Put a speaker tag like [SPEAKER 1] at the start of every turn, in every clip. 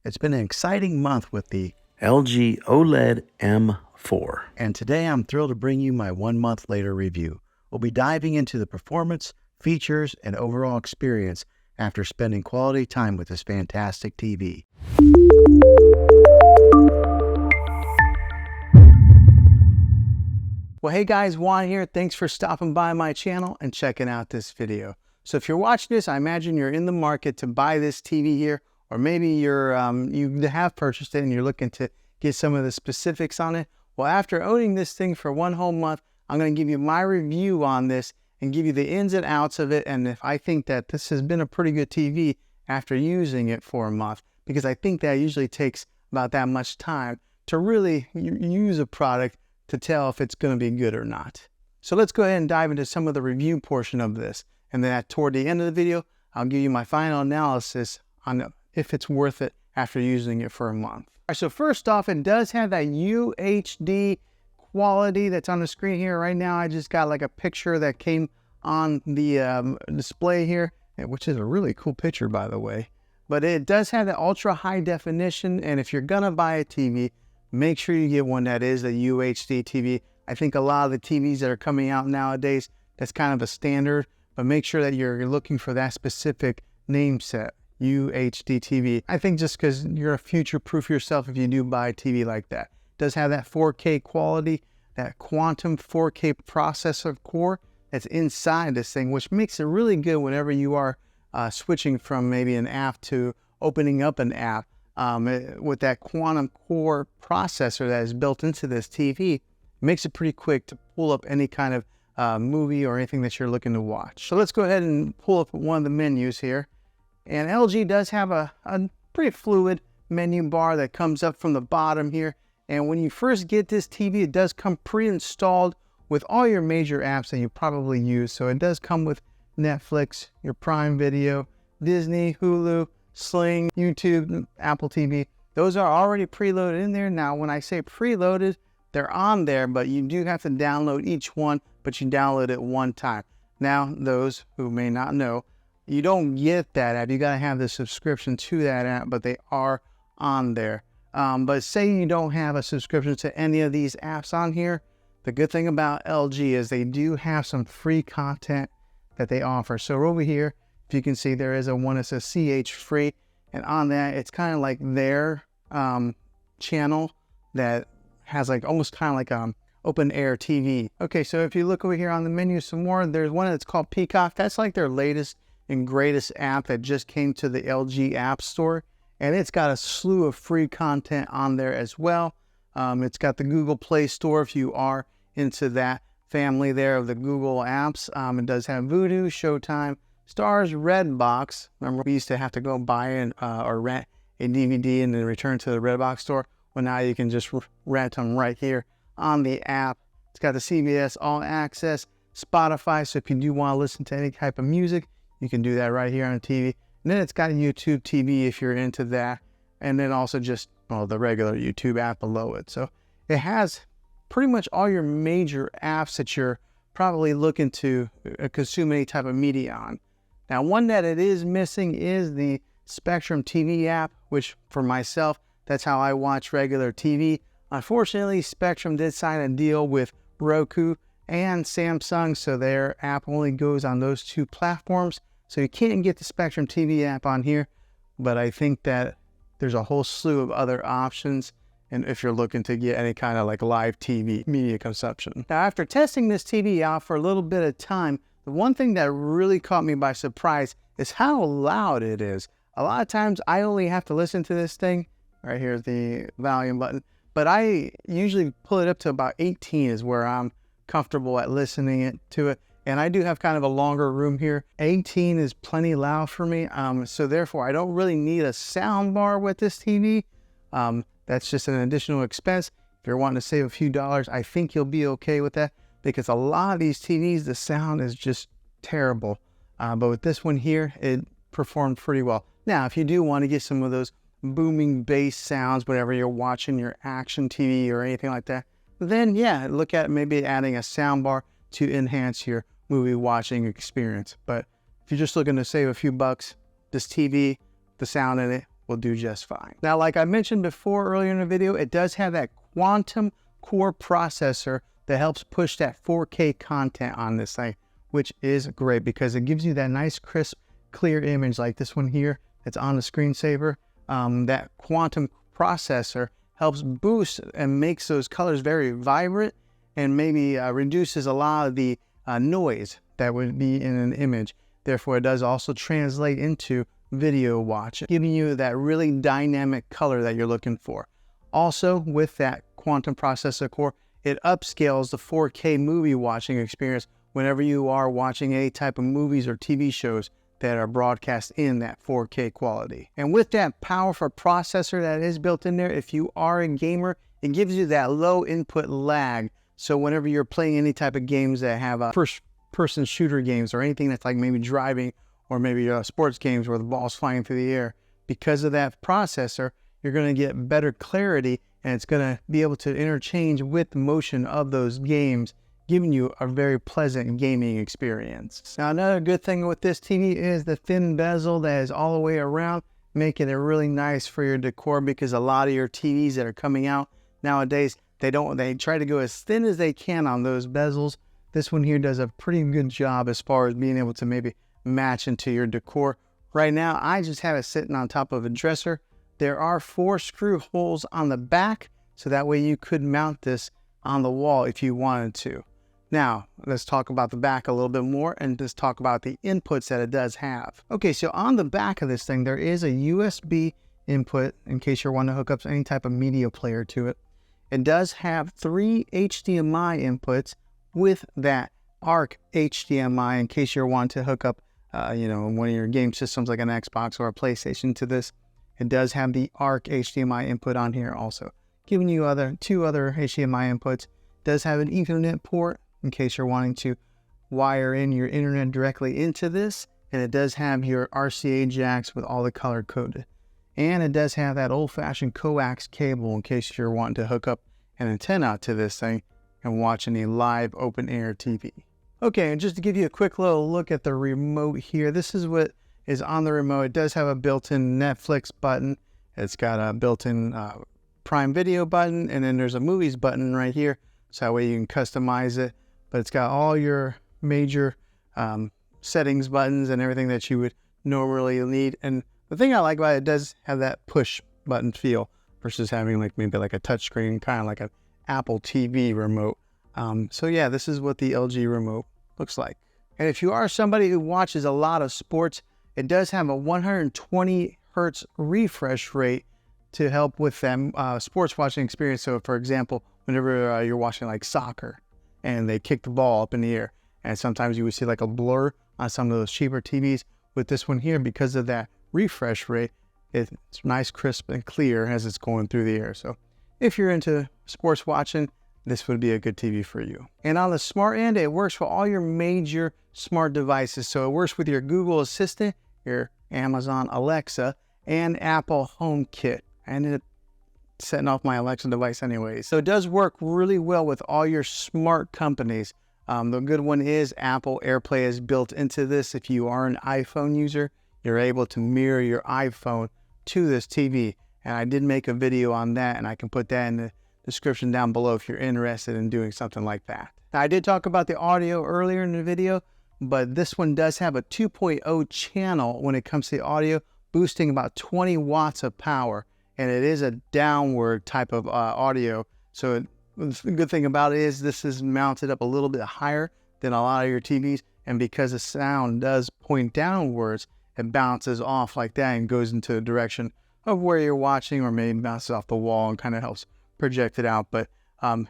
[SPEAKER 1] It's been an exciting month with the
[SPEAKER 2] LG OLED M4.
[SPEAKER 1] And today I'm thrilled to bring you my 1 month later review. We'll be diving into the performance, features, and overall experience after spending quality time with this fantastic TV. Well, hey guys, Juan here. Thanks for stopping by my channel and checking out this video. So if you're watching this, I imagine you're in the market to buy this TV here, or maybe you have purchased it and you're looking to get some of the specifics on it. Well, after owning this thing for 1 whole month, I'm going to give you my review on this and give you the ins and outs of it, and if I think that this has been a pretty good TV after using it for a month, because I think that usually takes about that much time to really use a product to tell if it's going to be good or not. So let's go ahead and dive into some of the review portion of this, and then toward the end of the video, I'll give you my final analysis on if it's worth it after using it for a month. All right, so first off, it does have that UHD quality that's on the screen here. Right now, I just got like a picture that came on the display here, which is a really cool picture, by the way. But it does have the ultra high definition, and if you're gonna buy a TV, make sure you get one that is the UHD TV. I think a lot of the TVs that are coming out nowadays, that's kind of a standard, but make sure that you're looking for that specific name set, UHD TV. I think just because you're a future-proof yourself if you do buy a TV like that. It does have that 4K quality, that quantum 4K processor core that's inside this thing, which makes it really good whenever you are switching from maybe an app to opening up an app. With that quantum core processor that is built into this TV, it makes it pretty quick to pull up any kind of movie or anything that you're looking to watch. So let's go ahead and pull up one of the menus here. And LG does have a pretty fluid menu bar that comes up from the bottom here. And when you first get this TV, it does come pre-installed with all your major apps that you probably use. So it does come with Netflix, your Prime Video, Disney, Hulu, Sling, YouTube, Apple TV. Those are already preloaded in there. Now, when I say preloaded, they're on there, but you do have to download each one, but you download it one time. Now, those who may not know, you don't get that app. You got to have the subscription to that app, but they are on there. But say you don't have a subscription to any of these apps on here, the good thing about LG is they do have some free content that they offer. So over here, if you can see, there is a one that says CH free, and on that, it's kind of like their channel that has like almost kind of like open air TV. Okay, so if you look over here on the menu some more, there's one that's called Peacock. That's like their latest and greatest app that just came to the LG App Store, and it's got a slew of free content on there as well. It's got the Google Play Store if you are into that family there of the Google apps. It does have Vudu, Showtime, Stars, Redbox. Remember, we used to have to go buy or rent a DVD and then return to the Redbox store. Well, now you can just rent them right here on the app. It's got the CBS All Access, Spotify, so if you do want to listen to any type of music, you can do that right here on the TV. And then it's got a YouTube TV if you're into that. And then also just, well, the regular YouTube app below it. So it has pretty much all your major apps that you're probably looking to consume any type of media on. Now, one that it is missing is the Spectrum TV app, which for myself, that's how I watch regular TV. Unfortunately, Spectrum did sign a deal with Roku and Samsung, so their app only goes on those two platforms. So you can't get the Spectrum TV app on here, but I think that there's a whole slew of other options, and if you're looking to get any kind of like live TV media consumption. Now, after testing this TV out for a little bit of time, the one thing that really caught me by surprise is how loud it is. A lot of times I only have to listen to this thing. Right here's the volume button, but I usually pull it up to about 18 is where I'm comfortable at listening to it. And I do have kind of a longer room here. 18 is plenty loud for me. So therefore I don't really need a sound bar with this TV. That's just an additional expense. If you're wanting to save a few dollars, I think you'll be okay with that, because a lot of these TVs, the sound is just terrible. But with this one here, it performed pretty well. Now, if you do want to get some of those booming bass sounds whenever you're watching your action TV or anything like that, then yeah, look at maybe adding a sound bar to enhance your movie watching experience. But if you're just looking to save a few bucks, this TV, the sound in it will do just fine. Now, like I mentioned before earlier in the video, it does have that quantum core processor that helps push that 4K content on this thing, which is great because it gives you that nice, crisp, clear image like this one here that's on the screensaver. That quantum processor helps boost and makes those colors very vibrant and maybe reduces a lot of the noise that would be in an image. Therefore, it does also translate into video watching, giving you that really dynamic color that you're looking for. Also, with that quantum processor core, it upscales the 4K movie watching experience whenever you are watching any type of movies or TV shows that are broadcast in that 4K quality. And with that powerful processor that is built in there, if you are a gamer, it gives you that low input lag. So whenever you're playing any type of games that have a first-person shooter games or anything that's like maybe driving or maybe sports games where the ball's flying through the air, because of that processor, you're going to get better clarity and it's going to be able to interchange with the motion of those games, giving you a very pleasant gaming experience. Now, another good thing with this TV is the thin bezel that is all the way around, making it really nice for your decor, because a lot of your TVs that are coming out nowadays, they try to go as thin as they can on those bezels. This one here does a pretty good job as far as being able to maybe match into your decor. Right now, I just have it sitting on top of a dresser. There are 4 screw holes on the back, so that way you could mount this on the wall if you wanted to. Now, let's talk about the back a little bit more and just talk about the inputs that it does have. Okay, so on the back of this thing, there is a USB input in case you're wanting to hook up any type of media player to it. It does have 3 HDMI inputs with that ARC HDMI in case you're wanting to hook up, one of your game systems like an Xbox or a PlayStation to this. It does have the ARC HDMI input on here also, giving you 2 other HDMI inputs. It does have an Ethernet port in case you're wanting to wire in your internet directly into this. And it does have your RCA jacks with all the color coded. And it does have that old-fashioned coax cable in case you're wanting to hook up an antenna to this thing and watch any live open-air TV. Okay, and just to give you a quick little look at the remote here, this is what is on the remote. It does have a built-in Netflix button. It's got a built-in Prime Video button, and then there's a movies button right here, so that way you can customize it. But it's got all your major settings buttons and everything that you would normally need. And the thing I like about it does have that push button feel versus having maybe a touch screen, kind of like an Apple TV remote. So yeah, this is what the LG remote looks like. And if you are somebody who watches a lot of sports, it does have a 120 hertz refresh rate to help with them sports watching experience. So for example, whenever you're watching like soccer and they kick the ball up in the air, and sometimes you would see like a blur on some of those cheaper TVs. With this one here, because of that refresh rate, it's nice, crisp, and clear as it's going through the air. So if you're into sports watching, this would be a good TV for you. And on the smart end, it works for all your major smart devices. So it works with your Google Assistant, your Amazon Alexa, and Apple HomeKit. I ended up setting off my Alexa device anyway. So it does work really well with all your smart companies. The good one is Apple AirPlay is built into this. If you are an iPhone user, you're able to mirror your iPhone to this TV. And I did make a video on that, and I can put that in the description down below if you're interested in doing something like that. Now, I did talk about the audio earlier in the video, but this one does have a 2.0 channel when it comes to the audio, boosting about 20 watts of power. And it is a downward type of audio. So the good thing about it is this is mounted up a little bit higher than a lot of your TVs. And because the sound does point downwards, it bounces off like that and goes into the direction of where you're watching, or maybe bounces off the wall and kind of helps project it out. But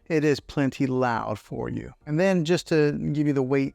[SPEAKER 1] it is plenty loud for you. And then just to give you the weight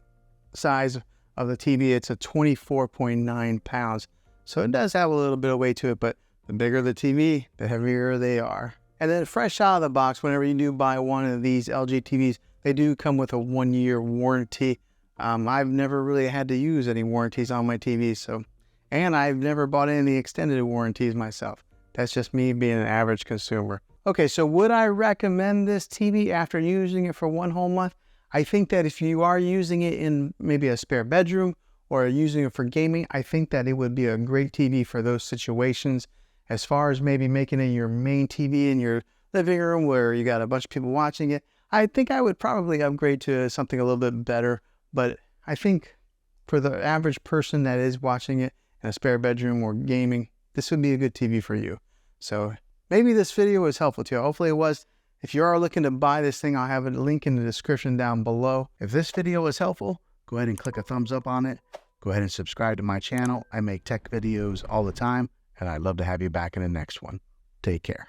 [SPEAKER 1] size of the TV, it's a 24.9 pounds. So it does have a little bit of weight to it, but the bigger the TV, the heavier they are. And then fresh out of the box, whenever you do buy one of these LG TVs, they do come with a 1-year warranty. I've never really had to use any warranties on my TV, and I've never bought any extended warranties myself. That's just me being an average consumer. Okay, so would I recommend this TV after using it for 1 whole month? I think that if you are using it in maybe a spare bedroom or using it for gaming, I think that it would be a great TV for those situations. As far as maybe making it your main TV in your living room where you got a bunch of people watching it, I think I would probably upgrade to something a little bit better. But I think for the average person that is watching it in a spare bedroom or gaming, this would be a good TV for you. So maybe this video was helpful to you. Hopefully it was. If you are looking to buy this thing, I'll have a link in the description down below. If this video was helpful, go ahead and click a thumbs up on it. Go ahead and subscribe to my channel. I make tech videos all the time, and I'd love to have you back in the next one. Take care.